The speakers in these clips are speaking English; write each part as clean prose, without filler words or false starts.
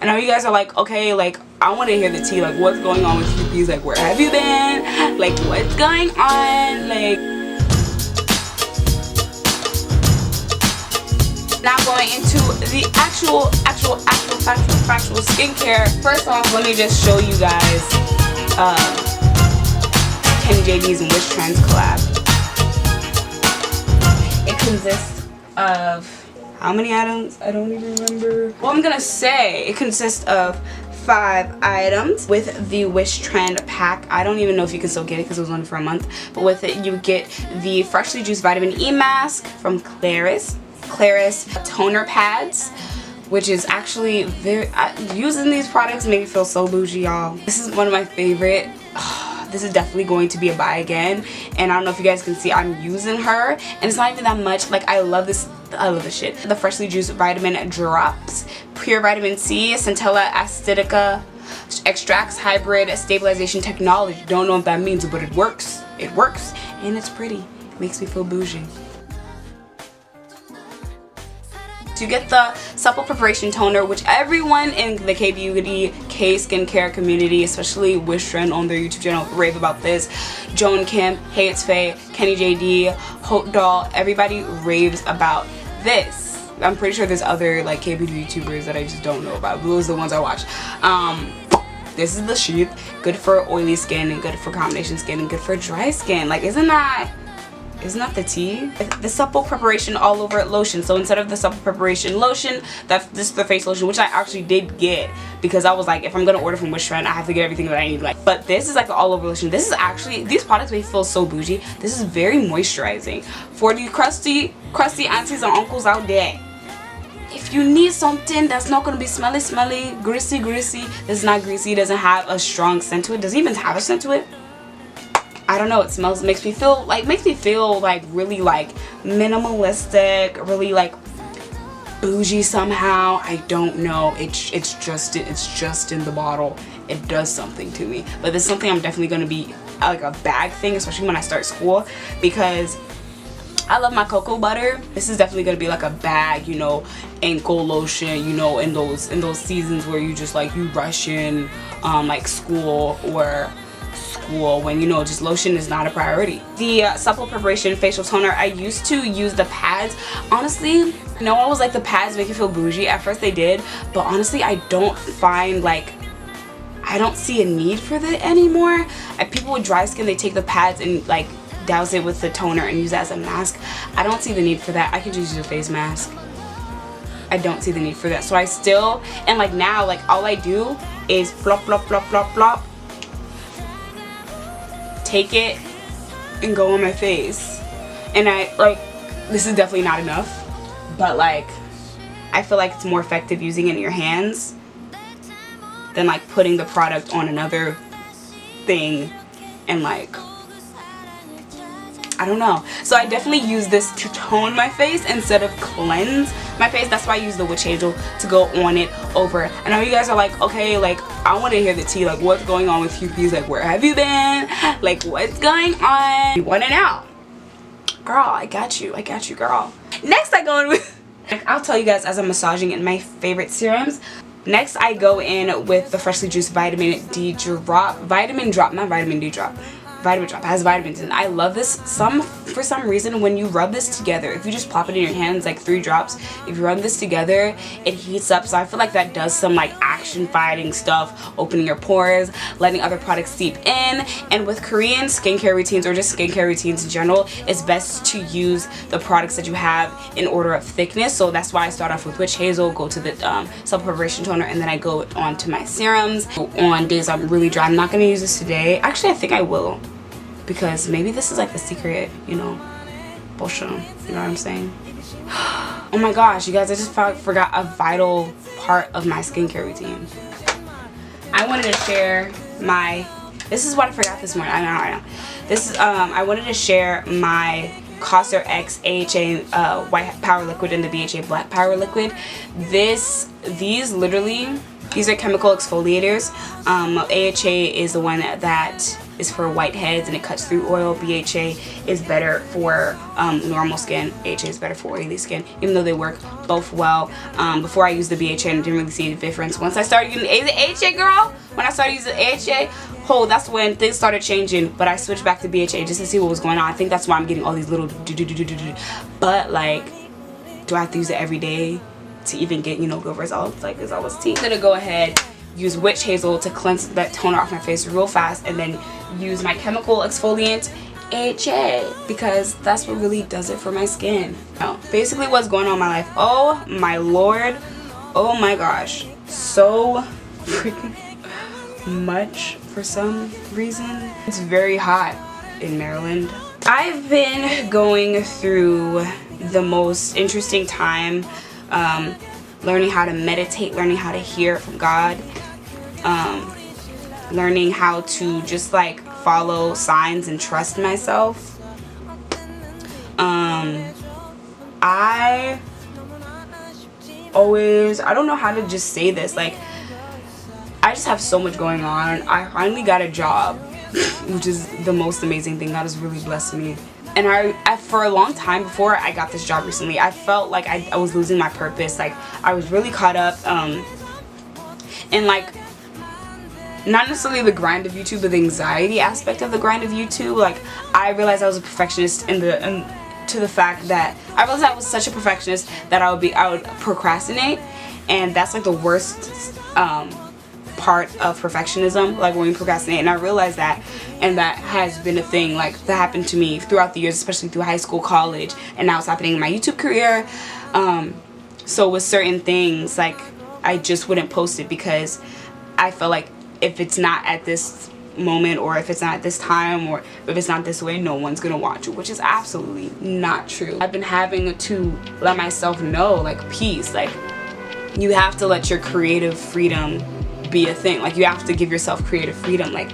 know you guys are like, okay, like I want to hear the tea, like what's going on with you, Peace? Like where have you been? Like what's going on? Like now going into the actual factual skincare. First off, let me just show you guys KENNIEJD's and Wishtrend's collab. It consists of how many items? I don't even remember. Well, I'm gonna say it consists of 5 items with the Wishtrend pack. I don't even know if you can still get it because it was only for a month, but with it you get the freshly juiced vitamin E mask from KLARIS toner pads, which is actually very using these products make me feel so bougie, y'all. This is one of my favorite. This is definitely going to be a buy again, and I don't know if you guys can see I'm using her, and it's not even that much. Like I love this shit. The freshly juiced vitamin drops, pure vitamin C, centella acidica extracts, hybrid stabilization technology. Don't know what that means, but it works. It works, and it's pretty. It makes me feel bougie. To get the Supple preparation toner, which everyone in the K-beauty, K-skincare community, especially Wishtrend on their YouTube channel, rave about this. Joan Kim, Hey It's Faye, KENNIEJD, Hope Doll, everybody raves about this. I'm pretty sure there's other like K-beauty YouTubers that I just don't know about. Those are the ones I watch. This is the sheath. Good for oily skin and good for combination skin and good for dry skin. Like isn't that the tea? The Supple preparation all over lotion. So instead of the Supple preparation lotion, this is the face lotion, which I actually did get because I was like, if I'm gonna order from Wishtrend, I have to get everything that I need. Like, but this is like the all over lotion. This is actually, these products make me feel so bougie. This is very moisturizing for the crusty aunties and uncles out there. If you need something that's not gonna be smelly, greasy, this is not greasy. It doesn't have a strong scent to it. Does it even have a scent to it? I don't know, it smells, makes me feel like really like minimalistic, really like bougie somehow. I don't know. It's just in the bottle. It does something to me. But this is something I'm definitely gonna be like a bag thing, especially when I start school, because I love my cocoa butter. This is definitely gonna be like a bag, you know, ankle lotion, you know, in those seasons where you just like you rush in like school or when you know just lotion is not a priority. The Supple preparation facial toner, I used to use the pads. Honestly, no one was like the pads make you feel bougie. At first they did, but honestly I don't find like, I don't see a need for that anymore. People with dry skin, they take the pads and like douse it with the toner and use it as a mask. I don't see the need for that. I could just use a face mask. I don't see the need for that. So I still, and like now, like all I do is flop, take it and go on my face. And I like, this is definitely not enough, but like I feel like it's more effective using it in your hands than like putting the product on another thing and like, I don't know. So I definitely use this to tone my face instead of cleanse my face. That's why I use the witch hazel to go on it over. I know you guys are like, okay, like I want to hear the tea, like what's going on with you, Peace? Like where have you been? Like what's going on? You want to know? Girl, I got you girl. Next I go in with, I'll tell you guys as I'm massaging in my favorite serums. Next I go in with the freshly juiced vitamin D drop, vitamin drop has vitamins, and I love this. For some reason when you rub this together, if you just plop it in your hands like 3 drops, if you rub this together it heats up. So I feel like that does some like action fighting stuff, opening your pores, letting other products seep in. And with Korean skincare routines or just skincare routines in general, it's best to use the products that you have in order of thickness. So that's why I start off with witch hazel, go to the Supple preparation toner, and then I go on to my serums. On days I'm really dry, I'm not going to use this today. Actually I think I will, because maybe this is like the secret, you know, bullshit, you know what I'm saying? Oh my gosh, you guys, I just forgot a vital part of my skincare routine. I wanted to share my, this is what I forgot this morning, I know. This is, I wanted to share my COSRX AHA White Power Liquid and the BHA Black Power Liquid. These literally, These are chemical exfoliators. AHA is the one that is for whiteheads and it cuts through oil. BHA is better for normal skin. AHA is better for oily skin, even though they work both well. Before I used the BHA, I didn't really see the difference. Once I started using the AHA, girl, when I started using AHA, that's when things started changing. But I switched back to BHA just to see what was going on. I think that's why I'm getting all these little but like, do I have to use it every day to even get, you know, good results? Like, is always tea. I'm gonna go ahead, use witch hazel to cleanse that toner off my face real fast, and then use my chemical exfoliant AHA, because that's what really does it for my skin. Now, basically what's going on in my life, oh my lord, oh my gosh, so freaking much for some reason. It's very hot in Maryland. I've been going through the most interesting time, learning how to meditate, learning how to hear from God, learning how to just like follow signs and trust myself. I don't know how to just say this, like, I just have so much going on. I finally got a job, which is the most amazing thing. God has really blessed me. And I for a long time before I got this job recently, I felt like I was losing my purpose. Like, I was really caught up in like, not necessarily the grind of YouTube, but the anxiety aspect of the grind of YouTube. Like, I realized I was a perfectionist to the fact that I realized I was such a perfectionist that I would procrastinate, and that's like the worst part of perfectionism, like when we procrastinate. And I realized that, and that has been a thing like that happened to me throughout the years, especially through high school, college, and now it's happening in my YouTube career. So with certain things, like, I just wouldn't post it because I felt like if it's not at this moment, or if it's not at this time, or if it's not this way, no one's gonna watch it, which is absolutely not true. I've been having to let myself know, like, peace, like, you have to let your creative freedom be a thing. Like, you have to give yourself creative freedom. Like,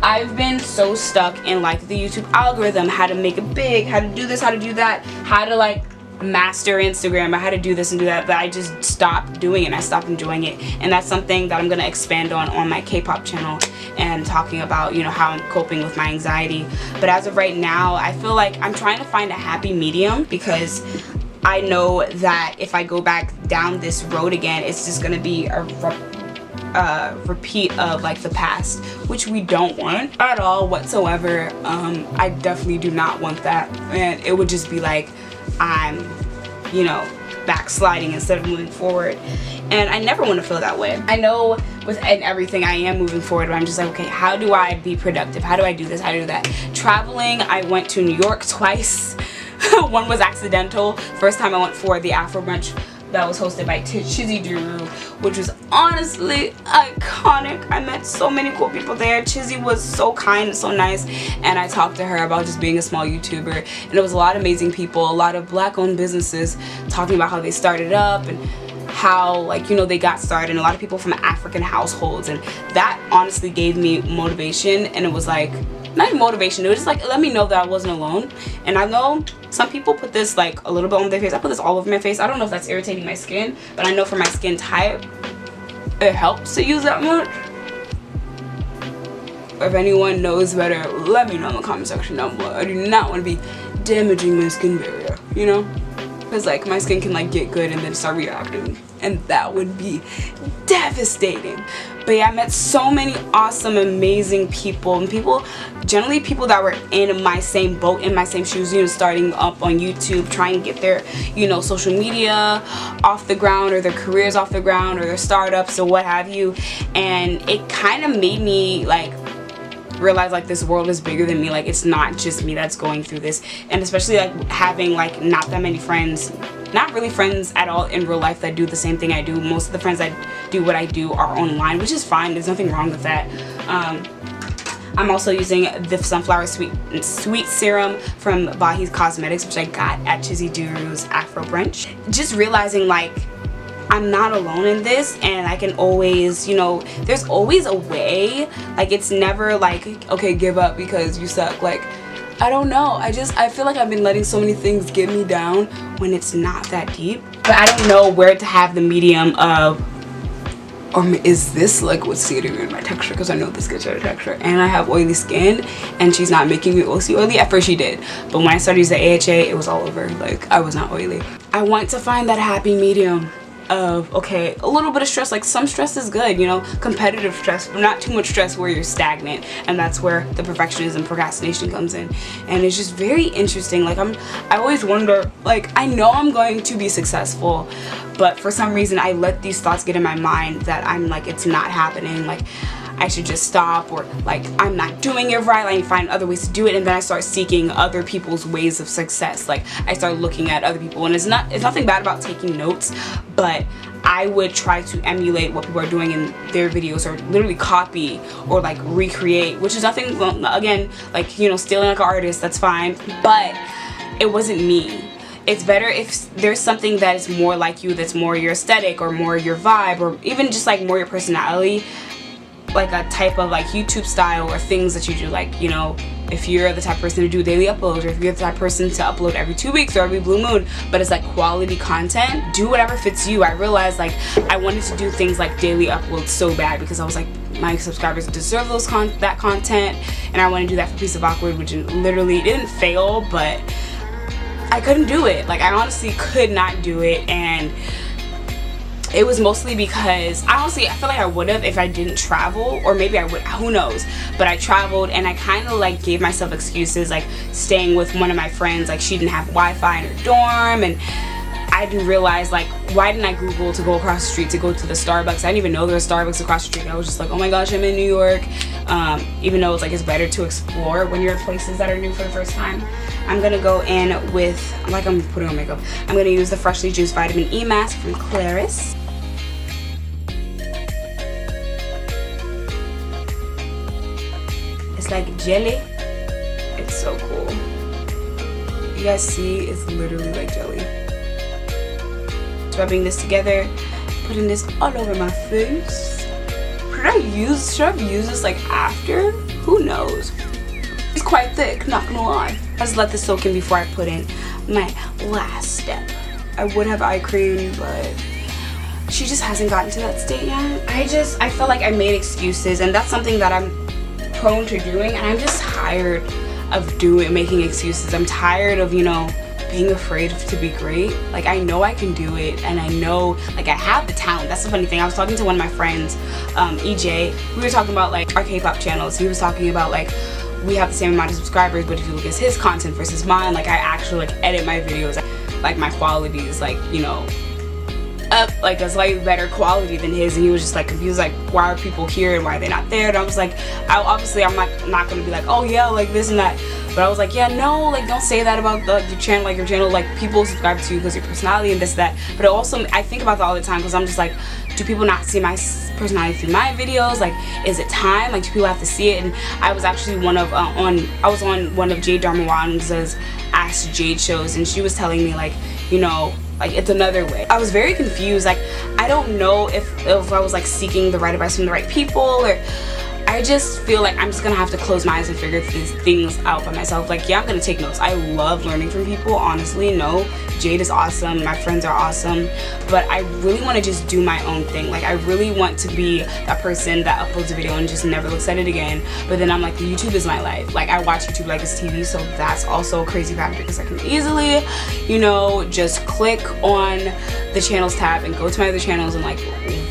I've been so stuck in like the YouTube algorithm, how to make it big, how to do this, how to do that, how to like master Instagram, or how to do this and do that I just stopped doing it. I stopped enjoying it, and that's something that I'm gonna expand on my K-pop channel, and talking about, you know, how I'm coping with my anxiety. But as of right now, I feel like I'm trying to find a happy medium, because I know that if I go back down this road again, it's just gonna be a repeat of like the past, which we don't want at all whatsoever. I definitely do not want that, and it would just be like I'm, you know, backsliding instead of moving forward, and I never want to feel that way. I know with everything I am moving forward, but I'm just like, okay, how do I be productive? How do I do this? How do I do that? Traveling, I went to New York twice. One was accidental. First time I went for the Afro brunch that was hosted by Chizzy Duru, which was honestly iconic. I met so many cool people there. Chizzy was so kind and so nice, and I talked to her about just being a small YouTuber, and it was a lot of amazing people, a lot of black-owned businesses talking about how they started up and how, like, you know, they got started, and a lot of people from African households, and that honestly gave me motivation. And it was like, not even motivation, it was just like, let me know that I wasn't alone. And I know some people put this like a little bit on their face. I put this all over my face. I don't know if that's irritating my skin, but I know for my skin type, it helps to use that much. If anyone knows better, let me know in the comment section down below. I do not want to be damaging my skin barrier, you know? Because like my skin can like get good and then start reacting, and that would be devastating. But yeah, I met so many awesome, amazing people, and generally people that were in my same boat, in my same shoes, you know, starting up on YouTube, trying to get their, you know, social media off the ground, or their careers off the ground, or their startups, or what have you. And it kind of made me like realize like this world is bigger than me. Like, it's not just me that's going through this. And especially like having like not that many friends, not really friends at all in real life that do the same thing I do. Most of the friends that do what I do are online, which is fine. There's nothing wrong with that. I'm also using the Sunflower Sweets Serum from Bahi's Cosmetics, which I got at Chizzy Duru's Afro Brunch. Just realizing like I'm not alone in this, and I can always, you know, there's always a way. Like, it's never like, okay, give up because you suck. Like, I don't know, I feel like I've been letting so many things get me down when it's not that deep. But I don't know where to have the medium of, or is this like what's getting in my texture, because I know this gets out of texture, and I have oily skin and she's not making me oily. At first she did, but when I started using the AHA, it was all over. Like, I was not oily. I want to find that happy medium of, okay, a little bit of stress, like some stress is good, you know, competitive stress, but not too much stress where you're stagnant, and that's where the perfectionism, procrastination comes in. And it's just very interesting. Like, I always wonder, like, I know I'm going to be successful, but for some reason I let these thoughts get in my mind that I'm like, it's not happening, like I should just stop, or like I'm not doing it right, I need to find other ways to do it. And then I start seeking other people's ways of success. Like, I start looking at other people, and it's nothing bad about taking notes, but I would try to emulate what people are doing in their videos, or literally copy or like recreate, which is nothing, well, again, like, you know, stealing like an artist, that's fine, but it wasn't me. It's better if there's something that is more like you, that's more your aesthetic or more your vibe, or even just like more your personality, like a type of like YouTube style or things that you do. Like, you know, if you're the type of person to do daily uploads, or if you're the type of person to upload every 2 weeks or every blue moon, but it's like quality content, do whatever fits you. I realized like I wanted to do things like daily uploads so bad, because I was like, my subscribers deserve those that content, and I want to do that for Piece of Awkward, which literally didn't fail, but I couldn't do it. Like, I honestly could not do it, and it was mostly because I feel like I would have if I didn't travel, or maybe I would, who knows, but I traveled, and I kind of like gave myself excuses, like staying with one of my friends, like she didn't have Wi-Fi in her dorm, and I didn't realize, like, why didn't I Google to go across the street to go to the Starbucks? I didn't even know there was Starbucks across the street. I was just like, oh my gosh, I'm in New York. Even though it's like, it's better to explore when you're in places that are new for the first time. I'm gonna go in with, like, I'm putting on makeup, I'm gonna use the Freshly Juiced Vitamin E Mask from KLARIS. It's like jelly. It's so cool. You guys see, it's literally like jelly. Rubbing this together, putting this all over my face. Should I have used this like after? Who knows? It's quite thick, not gonna lie. I just let this soak in before I put in my last step. I would have eye cream, but she just hasn't gotten to that state yet. I felt like I made excuses, and that's something that I'm prone to doing, and I'm just tired of making excuses. I'm tired of, you know, being afraid to be great. Like, I know I can do it, and I know, like, I have the talent. That's the funny thing. I was talking to one of my friends, EJ. We were talking about like our K-pop channels. He was talking about like, we have the same amount of subscribers, but if you look at his content versus mine, like, I actually like edit my videos, like my quality is like, you know, up like a slightly better quality than his. And he was just like confused, like, why are people here and why are they not there? And I was like, obviously I'm not gonna be like, oh yeah, like this and that, but I was like, yeah, no, like, don't say that about your channel. Like, your channel, like, people subscribe to you because your personality and this, that. But also, I think about that all the time, because I'm just like, do people not see my personality through my videos? Like, is it time? Like, do people have to see it? And I was actually on one of Jade Darmawan's Ask Jade shows, and she was telling me, like, you know, like, it's another way. I was very confused. Like, I don't know if I was like seeking the right advice from the right people, or I just feel like I'm just gonna have to close my eyes and figure these things out by myself. Like, yeah, I'm gonna take notes. I love learning from people, honestly. No, Jade is awesome, my friends are awesome, but I really want to just do my own thing. Like, I really want to be that person that uploads a video and just never looks at it again. But then I'm like, YouTube is my life. Like, I watch YouTube like it's TV, so that's also a crazy factor, because I can easily, you know, just click on the channels tab and go to my other channels and like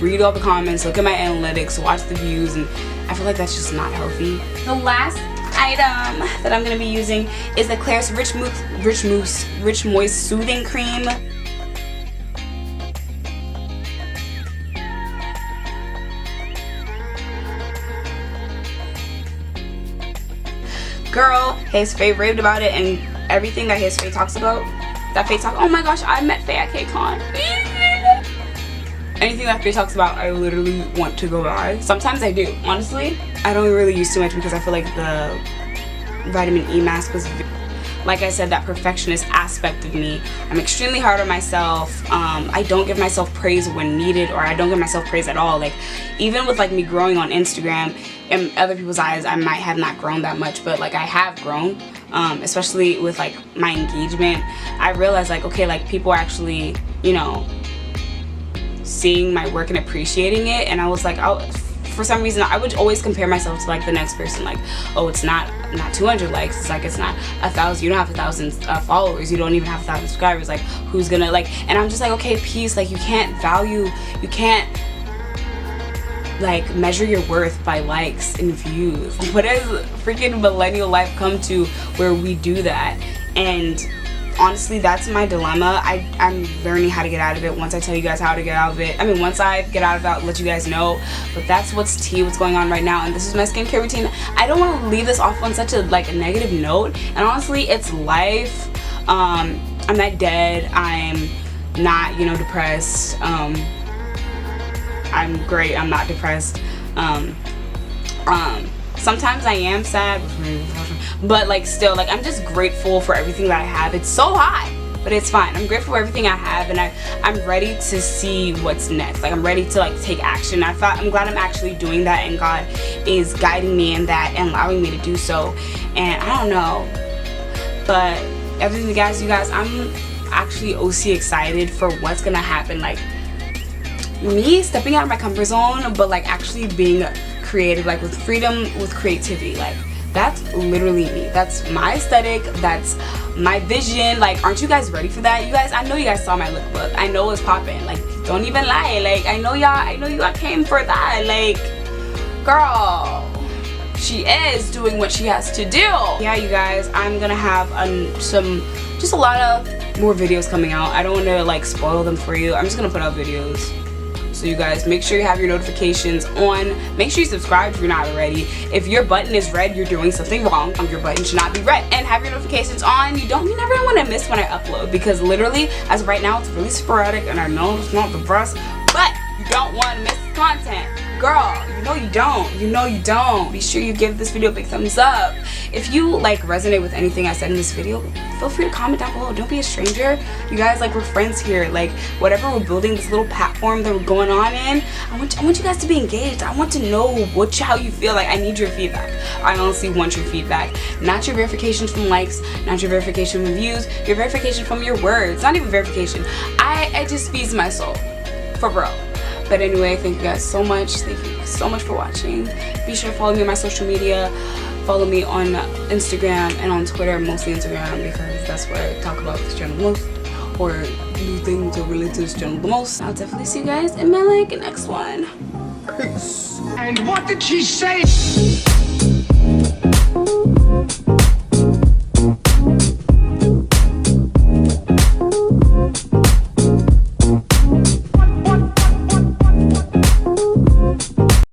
read all the comments, look at my analytics, watch the views, and I feel like that's just not healthy. The last item that I'm going to be using is the KLAIRIS Rich Moist Soothing Cream. Girl, His Faye raved about it, and everything that His Faye talks about, oh my gosh, I met Faye at KCON. Anything that Faye talks about, I literally want to go buy. Sometimes I do, honestly. I don't really use too much, because I feel like the vitamin E mask was, like I said, that perfectionist aspect of me. I'm extremely hard on myself. I don't give myself praise when needed, or I don't give myself praise at all. Like, even with like me growing on Instagram, in other people's eyes, I might have not grown that much, but like I have grown, especially with like my engagement. I realized, like, okay, like, people are actually, you know, seeing my work and appreciating it. And I was like, for some reason I would always compare myself to like the next person, like, oh, it's not 200 likes, it's like, it's not 1,000, you don't have 1,000 followers, you don't even have 1,000 subscribers, like, who's gonna like. And I'm just like, okay, peace, like, you can't like measure your worth by likes and views. What has freaking millennial life come to where we do that? And honestly, that's my dilemma. I'm learning how to get out of it once I tell you guys how to get out of it. I mean, once I get out of it, I'll let you guys know. But that's what's going on right now, and this is my skincare routine. I don't want to leave this off on such a like a negative note, and honestly, it's life. I'm not dead. I'm not, you know, depressed. I'm great. I'm not depressed. Sometimes I am sad, but like still, like, I'm just grateful for everything that I have. It's so hot, but it's fine. I'm grateful for everything I have, and I'm ready to see what's next. Like, I'm ready to like take action. I'm glad I'm actually doing that, and God is guiding me in that and allowing me to do so. And I don't know, but everything, you guys, I'm actually OC excited for what's gonna happen. Like, me stepping out of my comfort zone, but like actually being creative, like with freedom, with creativity. Like, that's literally me. That's my aesthetic, that's my vision. Like, aren't you guys ready for that? You guys, I know you guys saw my lookbook. I know it's popping. Like, don't even lie. Like, I know y'all came for that. Like, girl, she is doing what she has to do. Yeah, you guys, I'm gonna have just a lot of more videos coming out. I don't want to like spoil them for you. I'm just gonna put out videos. So you guys, make sure you have your notifications on. Make sure you subscribe if you're not already. If your button is red, you're doing something wrong. Your button should not be red. And have your notifications on. You never want to miss when I upload, because literally, as of right now, it's really sporadic, and I know it's not the best, but you don't want to miss content. Girl, you know you don't. You know you don't. Be sure you give this video a big thumbs up. If you like resonate with anything I said in this video, feel free to comment down below. Don't be a stranger. You guys, like, we're friends here. Like, whatever we're building, this little platform that we're going on in, I want you guys to be engaged. I want to know how you feel. Like, I need your feedback. I honestly want your feedback. Not your verifications from likes, not your verification from views, your verification from your words. Not even verification. It just feeds my soul. For real. But anyway, thank you guys so much. Thank you so much for watching. Be sure to follow me on my social media. Follow me on Instagram and on Twitter, mostly Instagram, because that's where I talk about this channel the most, or new things that relate to this channel the most. I'll definitely see you guys in my next one. Peace. And what did she say?